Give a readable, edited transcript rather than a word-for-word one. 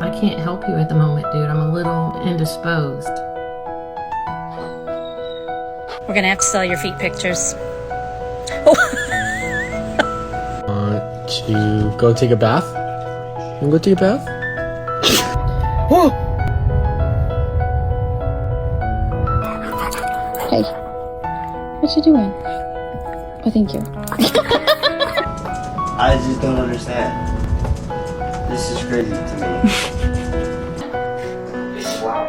I can't help you at the moment, dude. I'm a little indisposed. We're gonna have to sell your feet pictures. Want to go take a bath? You wanna go take a bath? Whoa! Hey, what you doing? Oh, thank you. I just don't understand. This is crazy to me. Wow.